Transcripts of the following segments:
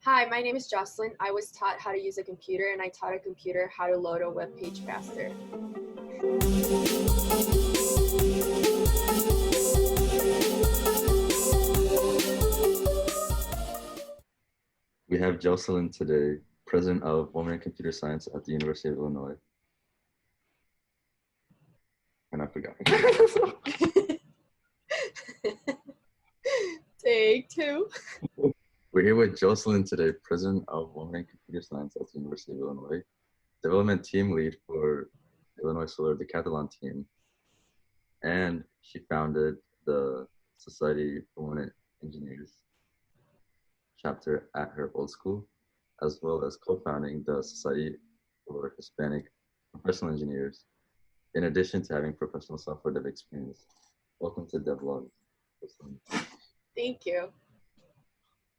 Hi, my name is Jocelyn. I was taught how to use a computer, and I taught a computer how to load a web page faster. We have Jocelyn today, President of Women in Computer Science at the University of Illinois. And I forgot. Take two. We're here with Jocelyn today, President of Women in Computer Science at the University of Illinois, Development Team Lead for Illinois Solar Decathlon Team, and she founded the Society for Women Engineers chapter at her old school, as well as co-founding the Society for Hispanic Professional Engineers, in addition to having professional software dev experience. Welcome to Devlog. Thank you.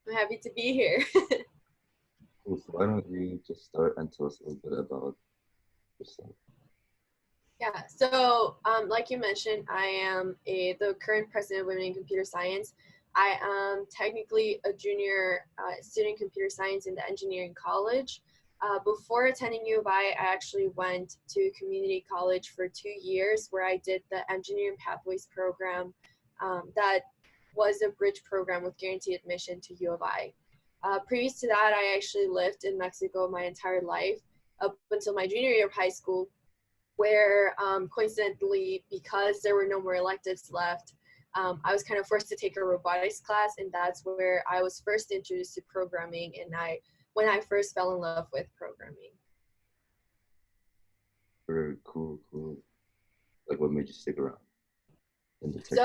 I'm happy to be here. Cool. So why don't you just start and tell us a little bit about yourself? Yeah, so like you mentioned, I am the current president of Women in Computer Science. I am technically a junior student in computer science in the engineering college. Before attending U of I actually went to community college for 2 years where I did the engineering pathways program that was a bridge program with guaranteed admission to U of I. Previous to that, I actually lived in Mexico my entire life up until my junior year of high school, where coincidentally, because there were no more electives left, I was kind of forced to take a robotics class, and that's where I was first introduced to programming, and when I first fell in love with programming. Very cool. Like, what made you stick around in the tech?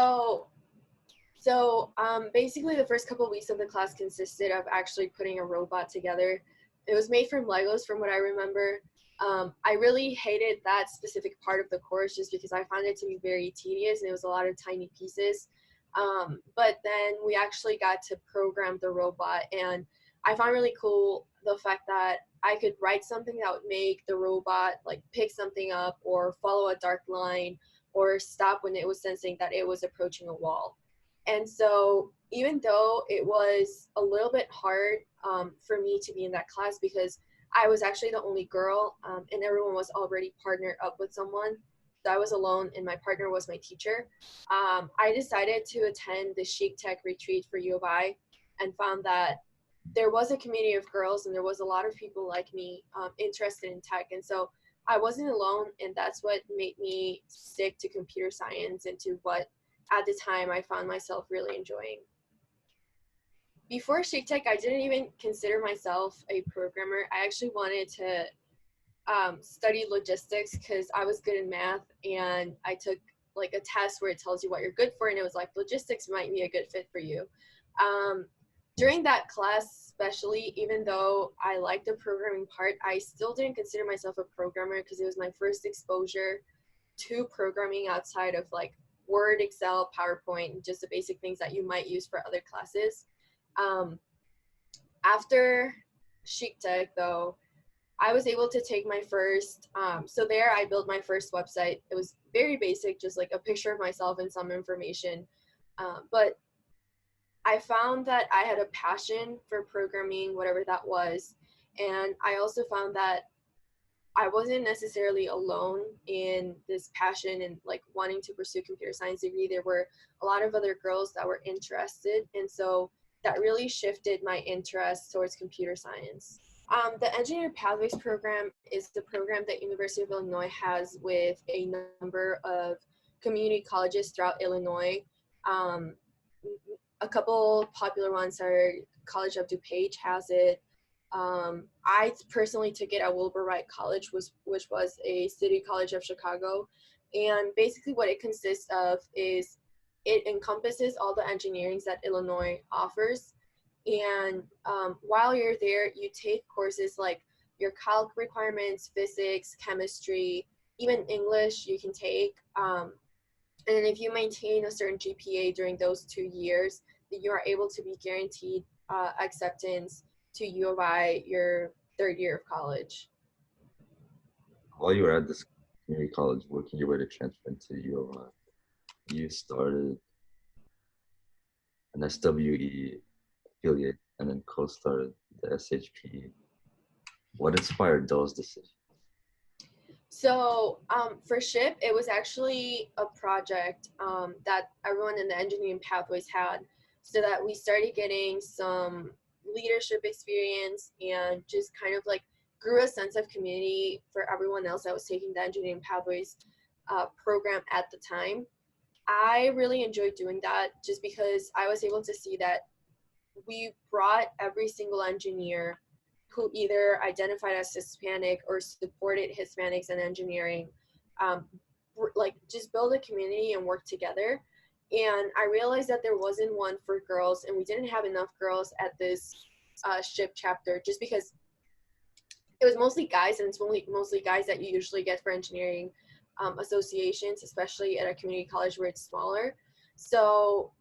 So basically the first couple of weeks of the class consisted of actually putting a robot together. It was made from Legos from what I remember. I really hated that specific part of the course just because I found it to be very tedious and it was a lot of tiny pieces. But then we actually got to program the robot, and I found really cool the fact that I could write something that would make the robot like pick something up or follow a dark line or stop when it was sensing that it was approaching a wall. And so even though it was a little bit hard for me to be in that class because I was actually the only girl and everyone was already partnered up with someone, so I was alone and my partner was my teacher, I decided to attend the Chictech retreat for U of I and found that there was a community of girls and there was a lot of people like me interested in tech. And so I wasn't alone, and that's what made me stick to computer science and to what at the time I found myself really enjoying. Before Chictech, I didn't even consider myself a programmer. I actually wanted to study logistics because I was good in math, and I took like a test where it tells you what you're good for, and it was like logistics might be a good fit for you. During that class especially, even though I liked the programming part, I still didn't consider myself a programmer because it was my first exposure to programming outside of like Word, Excel, PowerPoint, just the basic things that you might use for other classes. After Chictech, though, I was able to take my first, so there I built my first website. It was very basic, just like a picture of myself and some information. But I found that I had a passion for programming, whatever that was. And I also found that I wasn't necessarily alone in this passion and like wanting to pursue computer science degree. There were a lot of other girls that were interested. And so that really shifted my interest towards computer science. The Engineering Pathways program is the program that University of Illinois has with a number of community colleges throughout Illinois. A couple popular ones are College of DuPage has it. I personally took it at Wilbur Wright College, which was a city college of Chicago. And basically what it consists of is it encompasses all the engineering that Illinois offers. And while you're there, you take courses like your calc requirements, physics, chemistry, even English you can take. And if you maintain a certain GPA during those 2 years, then you are able to be guaranteed acceptance to U of I your third year of college. While you were at this community college working your way to transfer into U of I, you started an SWE affiliate and then co-started the SHPE. What inspired those decisions? So for SHIP, it was actually a project that everyone in the engineering pathways had, so that we started getting some leadership experience and just kind of like grew a sense of community for everyone else that was taking the engineering pathways program at the time. I really enjoyed doing that just because I was able to see that we brought every single engineer who either identified as Hispanic or supported Hispanics in engineering, um, like just build a community and work together. And I realized that there wasn't one for girls, and we didn't have enough girls at this SHIP chapter just because it was mostly guys, and it's mostly guys that you usually get for engineering associations, especially at a community college where it's smaller. So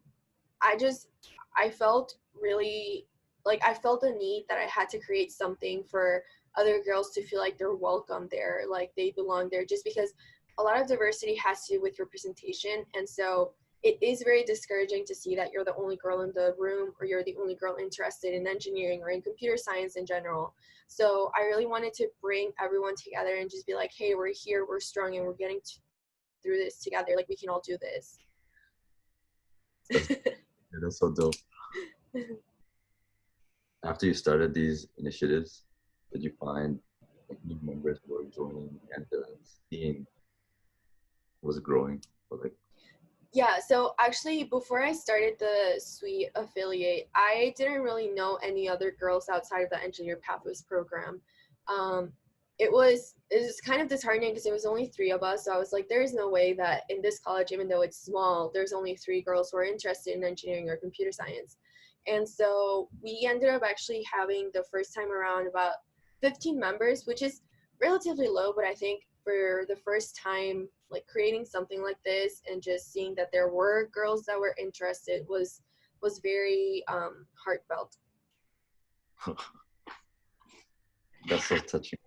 I felt really like I felt the need that I had to create something for other girls to feel like they're welcome there, like they belong there, just because a lot of diversity has to do with representation. And so it is very discouraging to see that you're the only girl in the room, or you're the only girl interested in engineering or in computer science in general. So I really wanted to bring everyone together and just be like, hey, we're here, we're strong, and we're getting through this together. Like, we can all do this. That's so dope. After you started these initiatives, did you find like new members were joining and the scene was growing? Or like, Yeah, so actually, before I started the Suite affiliate, I didn't really know any other girls outside of the Engineer Pathways program. Um, it was kind of disheartening because it was only 3 of us. So I was like, there's no way that in this college, even though it's small, there's only 3 girls who are interested in engineering or computer science. And so we ended up actually having the first time around about 15 members, which is relatively low, but I think for the first time, like creating something like this and just seeing that there were girls that were interested was very heartfelt. that's so touching.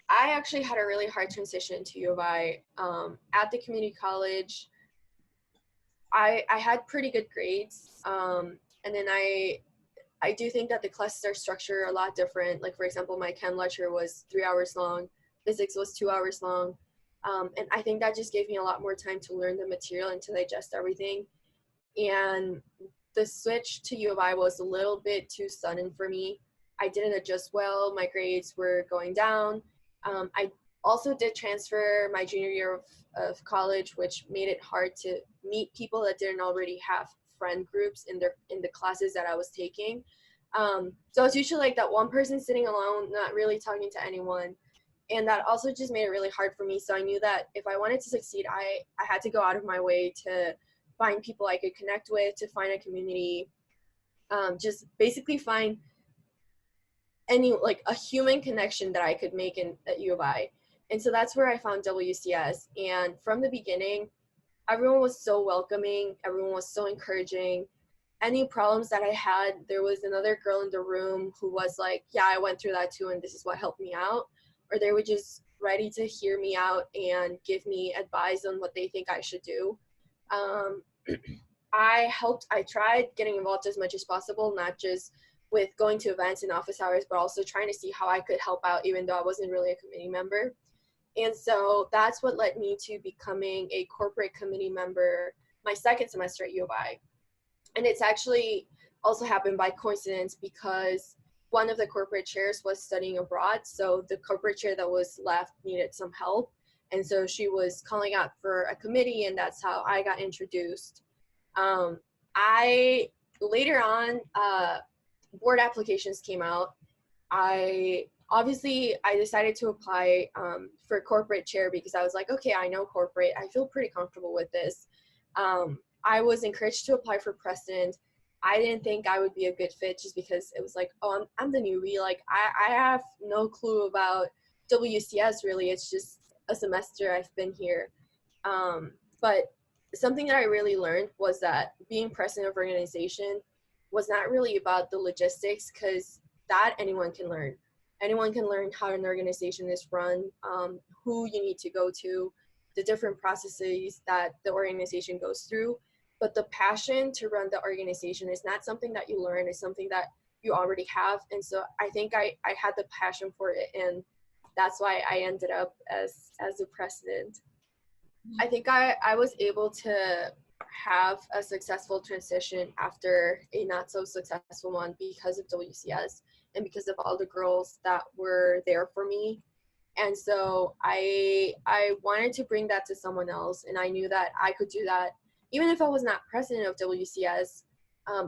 I actually had a really hard transition to U of I. At the community college, I had pretty good grades, and then I do think that the classes are structured a lot different. Like, for example, my chem lecture was 3 hours long, physics was 2 hours long. And I think that just gave me a lot more time to learn the material and to digest everything. And the switch to U of I was a little bit too sudden for me. I didn't adjust well. My grades were going down. I also did transfer my junior year of college, which made it hard to meet people that didn't already have friend groups in the classes that I was taking. So it's usually like that one person sitting alone, not really talking to anyone. And that also just made it really hard for me. So I knew that if I wanted to succeed, I had to go out of my way to find people I could connect with, to find a community, just basically find any like a human connection that I could make at U of I. And so that's where I found WCS. And from the beginning, everyone was so welcoming, everyone was so encouraging. Any problems that I had, there was another girl in the room who was like, yeah, I went through that too, and this is what helped me out. Or they were just ready to hear me out and give me advice on what they think I should do. Um, I tried getting involved as much as possible, not just with going to events and office hours, but also trying to see how I could help out, even though I wasn't really a committee member. And so that's what led me to becoming a corporate committee member my second semester at U of I. And it's actually also happened by coincidence because one of the corporate chairs was studying abroad. So the corporate chair that was left needed some help. And so she was calling out for a committee, and that's how I got introduced. I later on, board applications came out. I decided to apply for corporate chair because I was like, okay, I know corporate. I feel pretty comfortable with this. I was encouraged to apply for president. I didn't think I would be a good fit just because it was like, oh, I'm the newbie. Like, I have no clue about WCS really. It's just a semester I've been here. But something that I really learned was that being president of organization was not really about the logistics, because that anyone can learn. Anyone can learn how an organization is run, who you need to go to, the different processes that the organization goes through. but the passion to run the organization is not something that you learn, it's something that you already have. And so I think I had the passion for it, and that's why I ended up as the president. I think I was able to have a successful transition after a not so successful one because of WCS and because of all the girls that were there for me. And so I wanted to bring that to someone else, and I knew that I could do that even if I was not president of WCS.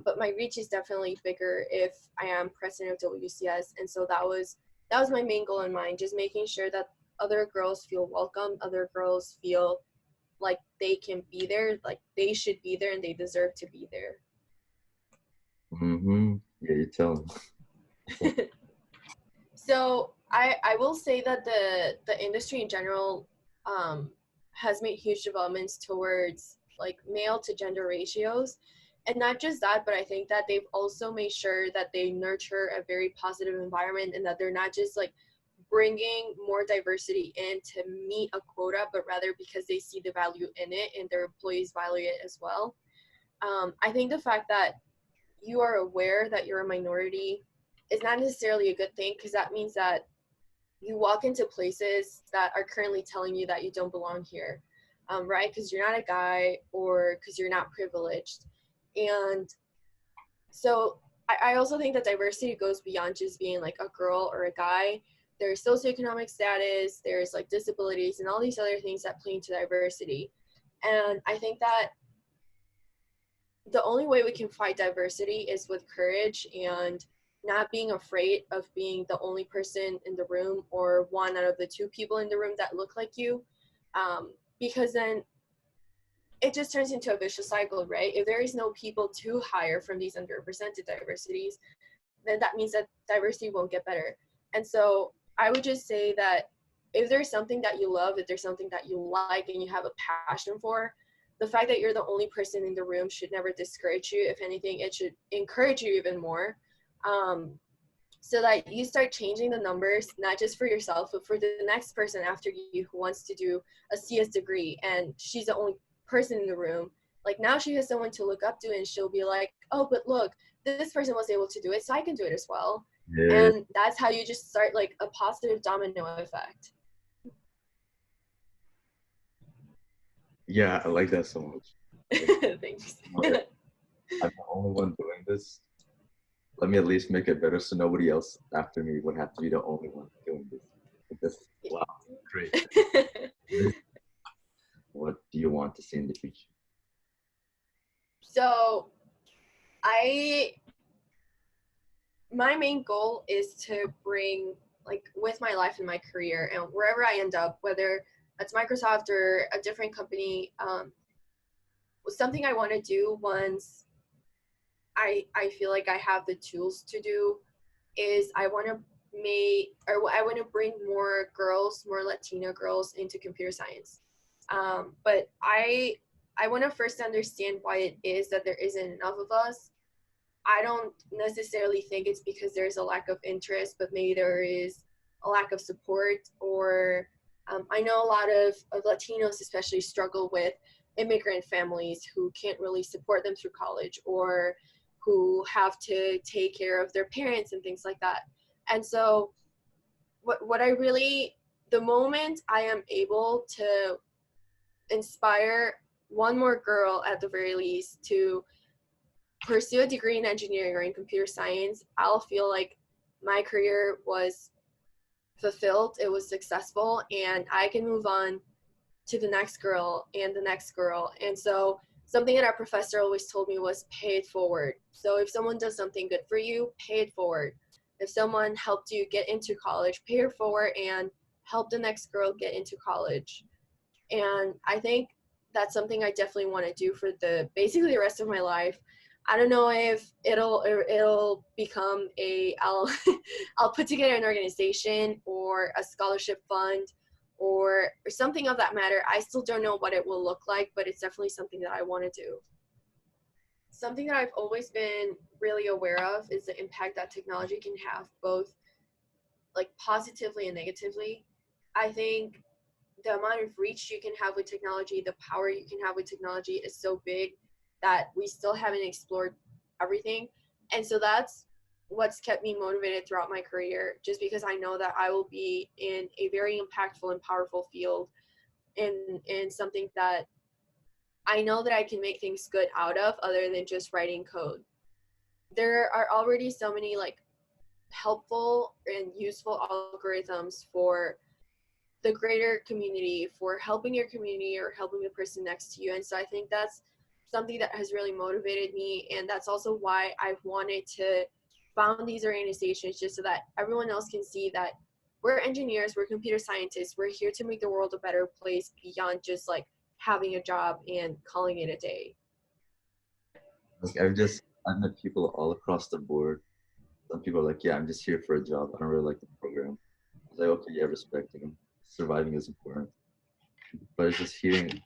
But my reach is definitely bigger if I am president of WCS, and so that was my main goal in mind, just making sure that other girls feel welcome, other girls feel like they can be there, like they should be there, and they deserve to be there. Mm-hmm. Yeah, you tell them. So I will say that the industry in general has made huge developments towards like male to gender ratios. And not just that, but I think that they've also made sure that they nurture a very positive environment, and that they're not just like bringing more diversity in to meet a quota, but rather because they see the value in it and their employees value it as well. I think the fact that you are aware that you're a minority is not necessarily a good thing, because that means that you walk into places that are currently telling you that you don't belong here, right? Because you're not a guy or because you're not privileged. And so I also think that diversity goes beyond just being like a girl or a guy. There's socioeconomic status, there's like disabilities, and all these other things that play into diversity. And I think that the only way we can fight diversity is with courage and not being afraid of being the only person in the room or one out of the two people in the room that look like you, because then it just turns into a vicious cycle, right? If there is no people to hire from these underrepresented diversities, then that means that diversity won't get better. And so I would just say that if there's something that you love, if there's something that you like and you have a passion for, the fact that you're the only person in the room should never discourage you. If anything, it should encourage you even more, so that you start changing the numbers, not just for yourself, but for the next person after you who wants to do a CS degree and she's the only person in the room. Like now she has someone to look up to, and she'll be like, oh, but look, this person was able to do it, so I can do it as well. Yeah. And that's how you just start like a positive domino effect. Yeah, I like that so much. Thanks. I'm the only one doing this. Let me at least make it better so nobody else after me would have to be the only one doing this. Wow, great. What do you want to see in the future? So my main goal is to bring, like, with my life and my career and wherever I end up, whether that's Microsoft or a different company, something I want to do once I feel like I have the tools to do is I want to bring more girls, more Latina girls into computer science. But I want to first understand why it is that there isn't enough of us. I don't necessarily think it's because there's a lack of interest, but maybe there is a lack of support, or I know a lot of Latinos especially struggle with immigrant families who can't really support them through college, or who have to take care of their parents and things like that. And so what I really, the moment I am able to inspire one more girl at the very least to pursue a degree in engineering or in computer science, I'll feel like my career was fulfilled, it was successful, and I can move on to the next girl and the next girl. And so something that our professor always told me was pay it forward. So if someone does something good for you, pay it forward. If someone helped you get into college, pay it forward and help the next girl get into college. And I think that's something I definitely want to do for basically the rest of my life. I don't know if it'll become I'll I'll put together an organization or a scholarship fund or something of that matter. I still don't know what it will look like, but it's definitely something that I want to do. Something that I've always been really aware of is the impact that technology can have, both like positively and negatively. I think the amount of reach you can have with technology, the power you can have with technology is so big. that we still haven't explored everything. And so that's what's kept me motivated throughout my career, just because I know that I will be in a very impactful and powerful field, in something that I know that I can make things good out of, other than just writing code. There are already so many like helpful and useful algorithms for the greater community, for helping your community or helping the person next to you. And so I think that's something that has really motivated me. And that's also why I've wanted to found these organizations, just so that everyone else can see that we're engineers, we're computer scientists, we're here to make the world a better place beyond just like having a job and calling it a day. Like I've met people all across the board. Some people are like, yeah, I'm just here for a job. I don't really like the program. I was like, okay, yeah, respecting them. Surviving is important. But it's just hearing,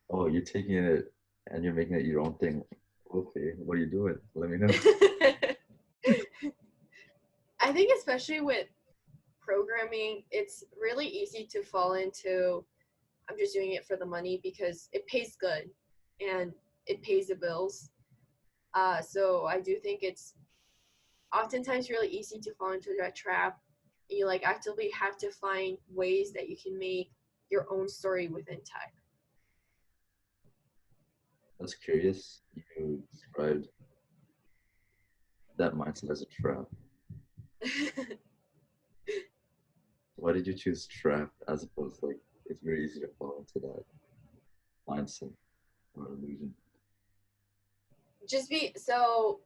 oh, you're taking it and you're making it your own thing. Okay, what are you doing? Let me know. I think especially with programming, it's really easy to fall into, I'm just doing it for the money because it pays good and it pays the bills. So I do think it's oftentimes really easy to fall into that trap. You like actively have to find ways that you can make your own story within tech. I was curious. You described that mindset as a trap. Why did you choose trap as opposed to like it's very easy to fall into that mindset or illusion? So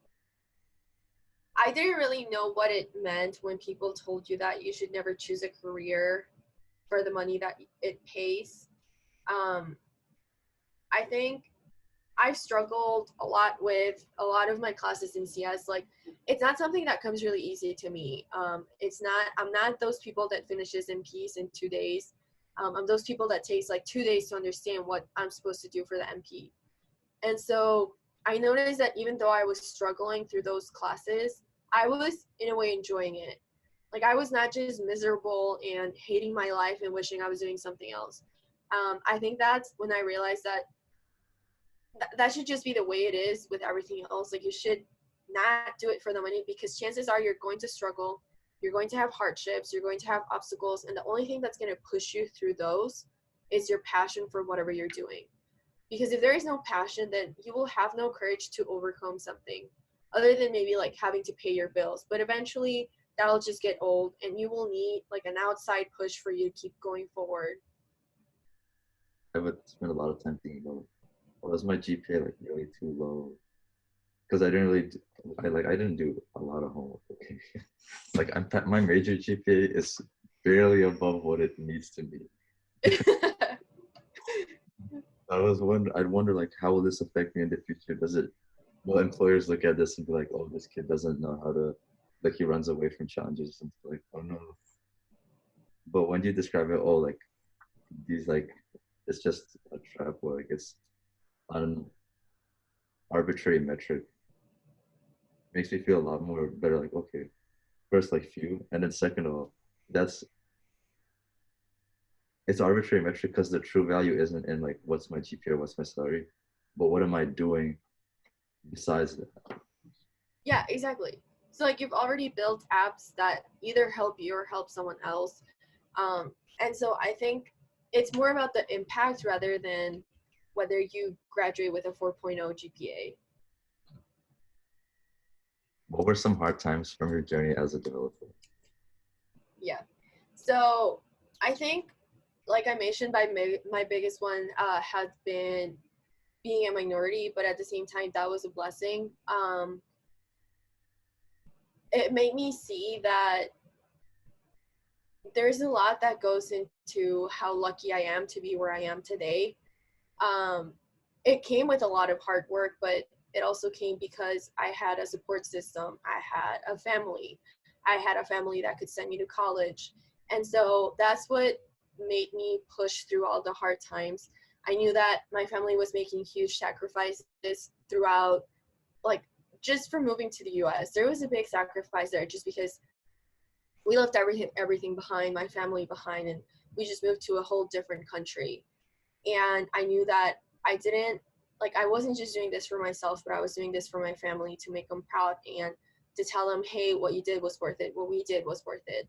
I didn't really know what it meant when people told you that you should never choose a career for the money that it pays. Um, I think I've struggled a lot with a lot of my classes in CS. Like, it's not something that comes really easy to me. I'm not those people that finishes in peace in 2 days. I'm those people that takes like 2 days to understand what I'm supposed to do for the MP. And so I noticed that even though I was struggling through those classes, I was in a way enjoying it. Like, I was not just miserable and hating my life and wishing I was doing something else. I think that's when I realized that that should just be the way it is with everything else. Like, you should not do it for the money, because chances are you're going to struggle, you're going to have hardships, you're going to have obstacles, and the only thing that's going to push you through those is your passion for whatever you're doing. Because if there is no passion, then you will have no courage to overcome something, other than maybe like having to pay your bills. But eventually that'll just get old, and you will need like an outside push for you to keep going forward. I would spend a lot of time thinking about, was my GPA like really too low? Because I didn't really, I didn't do a lot of homework. Okay, like my major GPA is barely above what it needs to be. I'd wonder like, how will this affect me in the future? Will employers look at this and be like, oh, this kid doesn't know how to, like he runs away from challenges or something, like, oh no. But when you describe it, oh, like these like, it's just a trap, or like it's an arbitrary metric, makes me feel a lot more better. Like, okay, first like few, and then second of all, that's it's arbitrary metric because the true value isn't in like what's my GPA or what's my salary, but what am I doing besides that? Yeah, exactly. So like, you've already built apps that either help you or help someone else. And so I think it's more about the impact rather than whether you graduate with a 4.0 GPA. What were some hard times from your journey as a developer? Yeah. So I think, like I mentioned, my biggest one has been being a minority, but at the same time, that was a blessing. It made me see that there's a lot that goes into how lucky I am to be where I am today. Um, it came with a lot of hard work, but it also came because I had a support system. I had a family. I had a family that could send me to college. And so that's what made me push through all the hard times. I knew that my family was making huge sacrifices throughout, like, just for moving to the US. There was a big sacrifice there, just because we left everything behind, my family behind, and we just moved to a whole different country. And I knew that I didn't like I wasn't just doing this for myself, but I was doing this for my family to make them proud and to tell them, hey, what you did was worth it. What we did was worth it.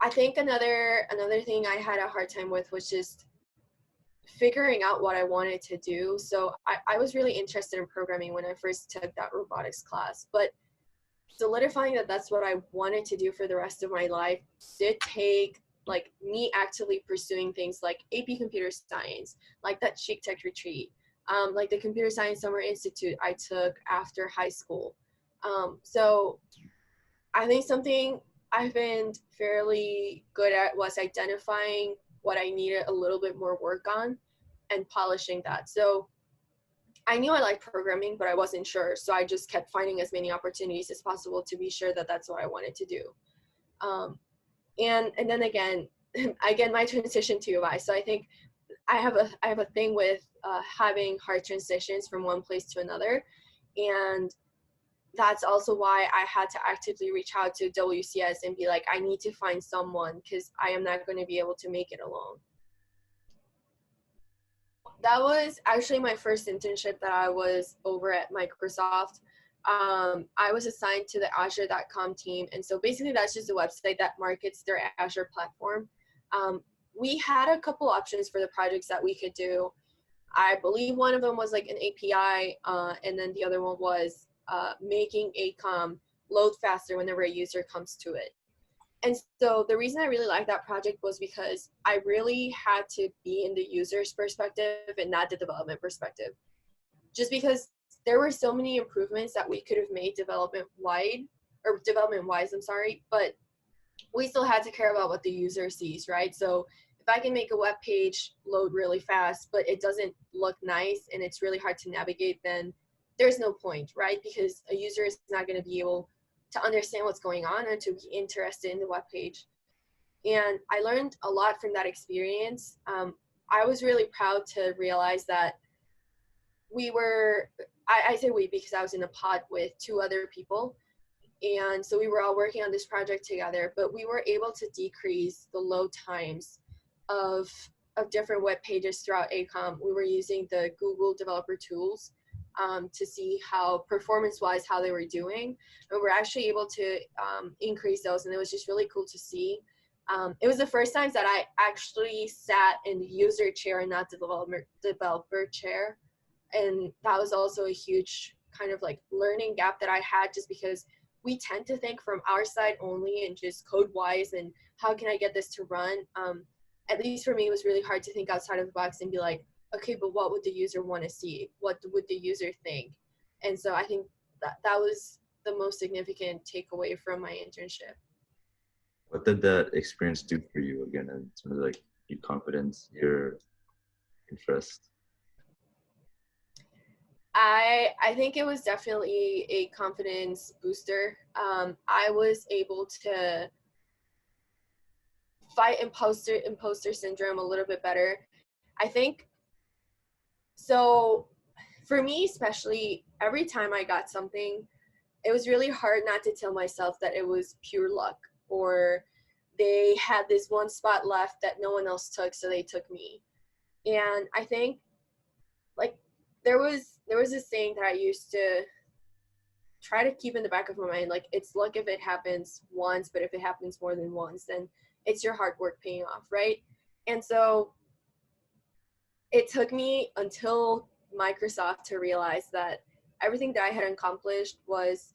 I think another thing I had a hard time with was just figuring out what I wanted to do. So I was really interested in programming when I first took that robotics class, but solidifying that that's what I wanted to do for the rest of my life did take like me actively pursuing things like AP Computer Science, like that Chictech retreat, like the Computer Science Summer Institute I took after high school. So I think something I've been fairly good at was identifying what I needed a little bit more work on and polishing that. So I knew I liked programming, but I wasn't sure. So I just kept finding as many opportunities as possible to be sure that that's what I wanted to do. And then again, my transition to UI. So I think I have a thing with having hard transitions from one place to another, and that's also why I had to actively reach out to WCS and be like, I need to find someone because I am not going to be able to make it alone. That was actually my first internship that I was over at Microsoft. I was assigned to the Azure.com team. And so basically that's just a website that markets their Azure platform. We had a couple options for the projects that we could do. I believe one of them was like an API, and then the other one was making ACOM load faster whenever a user comes to it. And so the reason I really liked that project was because I really had to be in the user's perspective and not the development perspective. Just because there were so many improvements that we could have made development-wise, I'm sorry, but we still had to care about what the user sees, right? So if I can make a web page load really fast, but it doesn't look nice and it's really hard to navigate, then there's no point, right? Because a user is not going to be able to understand what's going on or to be interested in the web page. And I learned a lot from that experience. I was really proud to realize that I say we because I was in a pod with two other people. And so we were all working on this project together, but we were able to decrease the load times of different web pages throughout ACOM. We were using the Google developer tools to see how performance-wise how they were doing, and we're actually able to increase those, and it was just really cool to see. It was the first time that I actually sat in the user chair and not the developer chair, and that was also a huge kind of like learning gap that I had, just because we tend to think from our side only and just code-wise and how can I get this to run. At least for me, it was really hard to think outside of the box and be like, okay, but what would the user want to see? What would the user think? And so I think that was the most significant takeaway from my internship. What did that experience do for you again in terms of like your confidence, your interest? I think it was definitely a confidence booster. I was able to fight imposter syndrome a little bit better. I think so. For me, especially, every time I got something, it was really hard not to tell myself that it was pure luck, or they had this one spot left that no one else took, so they took me. And I think like there was this saying that I used to try to keep in the back of my mind, like, it's luck if it happens once, but if it happens more than once, then it's your hard work paying off, right? And so it took me until Microsoft to realize that everything that I had accomplished was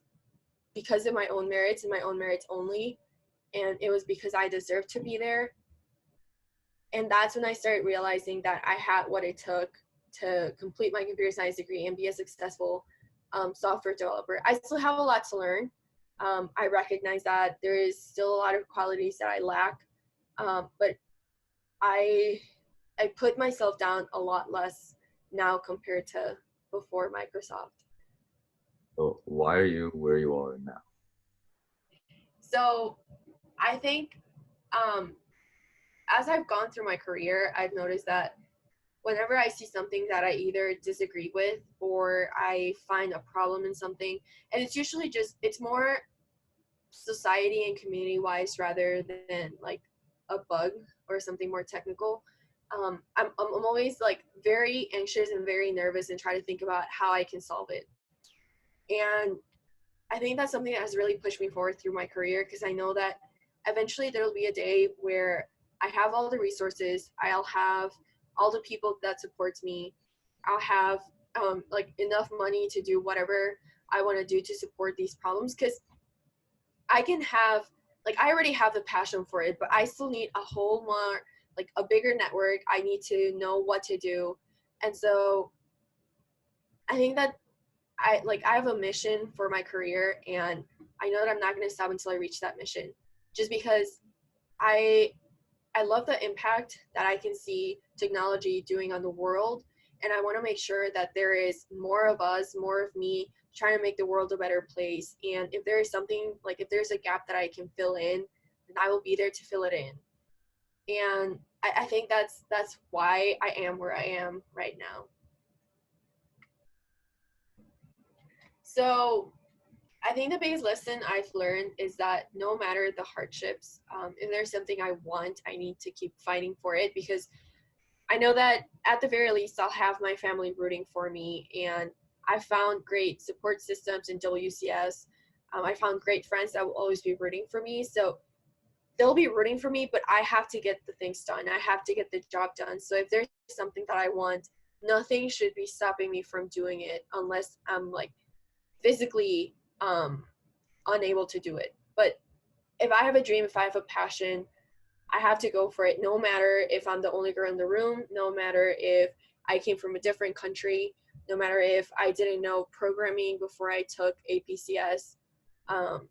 because of my own merits and my own merits only, and it was because I deserved to be there. And that's when I started realizing that I had what it took to complete my computer science degree and be a successful software developer. I still have a lot to learn. I recognize that there is still a lot of qualities that I lack, but I put myself down a lot less now compared to before Microsoft. So why are you where you are now? So I think as I've gone through my career, I've noticed that whenever I see something that I either disagree with or I find a problem in something, and it's usually it's more society and community wise rather than like a bug or something more technical. I'm always like very anxious and very nervous and try to think about how I can solve it. And I think that's something that has really pushed me forward through my career, because I know that eventually there'll be a day where I have all the resources, I'll have all the people that supports me, I'll have like enough money to do whatever I want to do to support these problems, because I can have, like, I already have the passion for it, but I still need a whole more, like, a bigger network. I need to know what to do. And so I think that I have a mission for my career, and I know that I'm not going to stop until I reach that mission, just because I I love the impact that I can see technology doing on the world, and I want to make sure that there is more of us, more of me trying to make the world a better place. And if there is something, like if there's a gap that I can fill in, then I will be there to fill it in. And I think that's why I am where I am right now. So I think the biggest lesson I've learned is that no matter the hardships, if there's something I want, I need to keep fighting for it, because I know that at the very least I'll have my family rooting for me, and I found great support systems in WCS. I found great friends that will always be rooting for me. So they'll be rooting for me, but I have to get the things done. I have to get the job done. So if there's something that I want, nothing should be stopping me from doing it unless I'm like physically unable to do it. But if I have a dream, if I have a passion, I have to go for it, no matter if I'm the only girl in the room, no matter if I came from a different country, no matter if I didn't know programming before I took APCS. Um,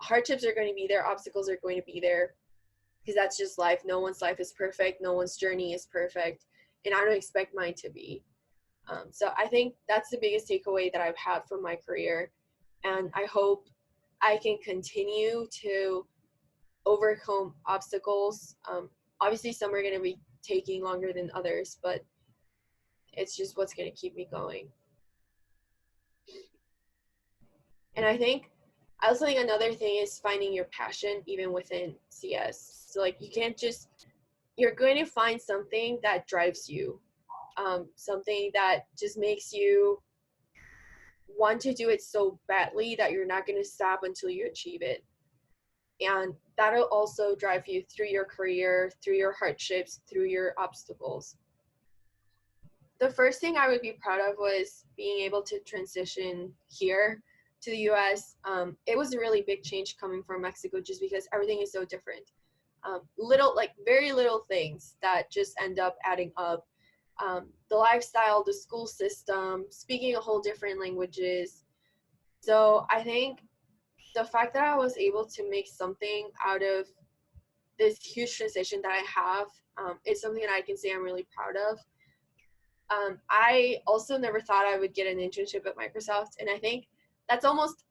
Hardships are going to be there, obstacles are going to be there, because that's just life. No one's life is perfect, no one's journey is perfect, and I don't expect mine to be. So I think that's the biggest takeaway that I've had from my career, and I hope I can continue to overcome obstacles. Obviously, some are going to be taking longer than others, but it's just what's going to keep me going. And I also think another thing is finding your passion even within CS. So like you're going to find something that drives you, something that just makes you want to do it so badly that you're not going to stop until you achieve it. And that'll also drive you through your career, through your hardships, through your obstacles. The first thing I would be proud of was being able to transition here to the US. It was a really big change coming from Mexico, just because everything is so different. Very little things that just end up adding up. The lifestyle, the school system, speaking a whole different languages. So I think the fact that I was able to make something out of this huge transition that I have is something that I can say I'm really proud of. I also never thought I would get an internship at Microsoft, and I think that's almost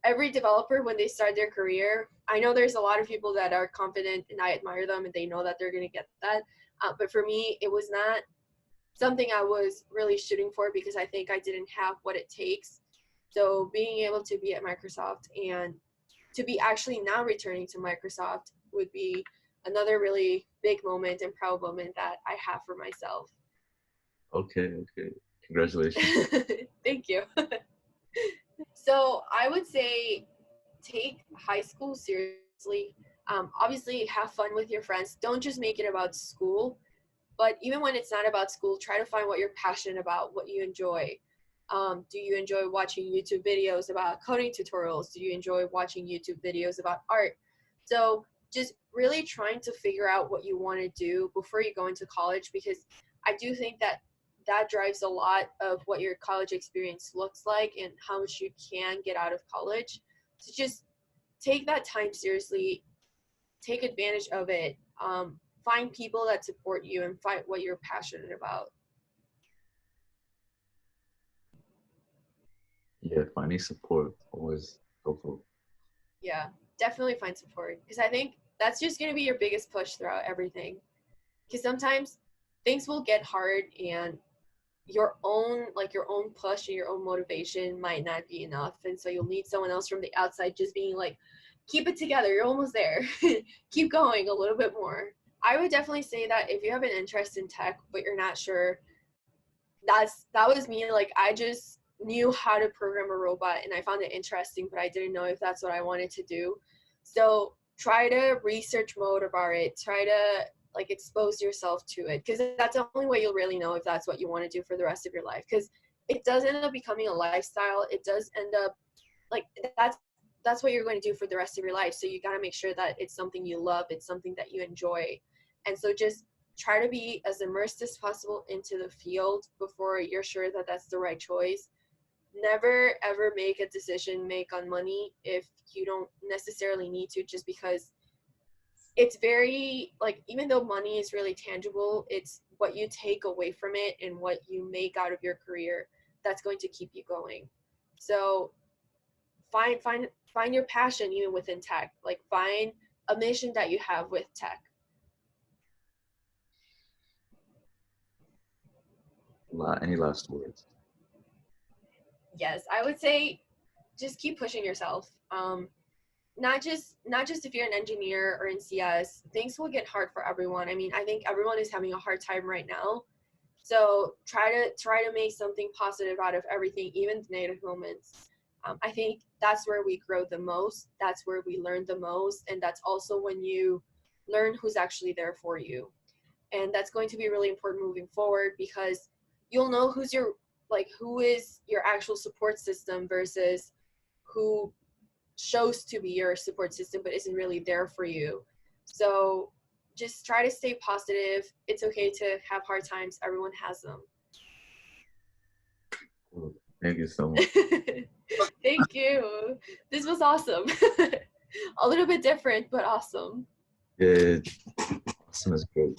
every developer when they start their career. I know there's a lot of people that are confident, and I admire them, and they know that they're going to get that. But for me, it was not something I was really shooting for, because I think I didn't have what it takes. So being able to be at Microsoft and to be actually now returning to Microsoft would be another really big moment and proud moment that I have for myself. Okay. Congratulations. Thank you. So I would say take high school seriously. Obviously, have fun with your friends. Don't just make it about school. But even when it's not about school, try to find what you're passionate about, what you enjoy. Do you enjoy watching YouTube videos about coding tutorials? Do you enjoy watching YouTube videos about art? So just really trying to figure out what you want to do before you go into college, because I do think that that drives a lot of what your college experience looks like and how much you can get out of college. So just take that time seriously, take advantage of it, find people that support you, and find what you're passionate about. Yeah, finding support always helpful. Yeah, definitely find support, because I think that's just going to be your biggest push throughout everything. Because sometimes things will get hard, and your own push and your own motivation might not be enough, and so you'll need someone else from the outside just being like, keep it together, you're almost there. Keep going a little bit more. I would definitely say that if you have an interest in tech but you're not sure, that was me. Like, I just knew how to program a robot and I found it interesting, but I didn't know if that's what I wanted to do. So try to research mode about it. Try to like expose yourself to it, because that's the only way you'll really know if that's what you want to do for the rest of your life. Because it does end up becoming a lifestyle. It does end up like that's what you're going to do for the rest of your life. So you got to make sure that it's something you love, it's something that you enjoy. And so just try to be as immersed as possible into the field before you're sure that that's the right choice. Never ever make a decision make on money if you don't necessarily need to, just because it's very like, even though money is really tangible, it's what you take away from it and what you make out of your career that's going to keep you going. So find your passion even within tech. Like, find a mission that you have with tech. Any last words? Yes, I would say just keep pushing yourself. Not just if you're an engineer or in CS, things will get hard for everyone. I mean, I think everyone is having a hard time right now. So try to make something positive out of everything, even the negative moments. I think that's where we grow the most. That's where we learn the most, and that's also when you learn who's actually there for you. And that's going to be really important moving forward, because you'll know who is your actual support system versus who shows to be your support system but isn't really there for you. So just try to stay positive. It's okay to have hard times. Everyone has them. Thank you so much. Thank you. This was awesome. A little bit different, but awesome. Yeah, awesome is good.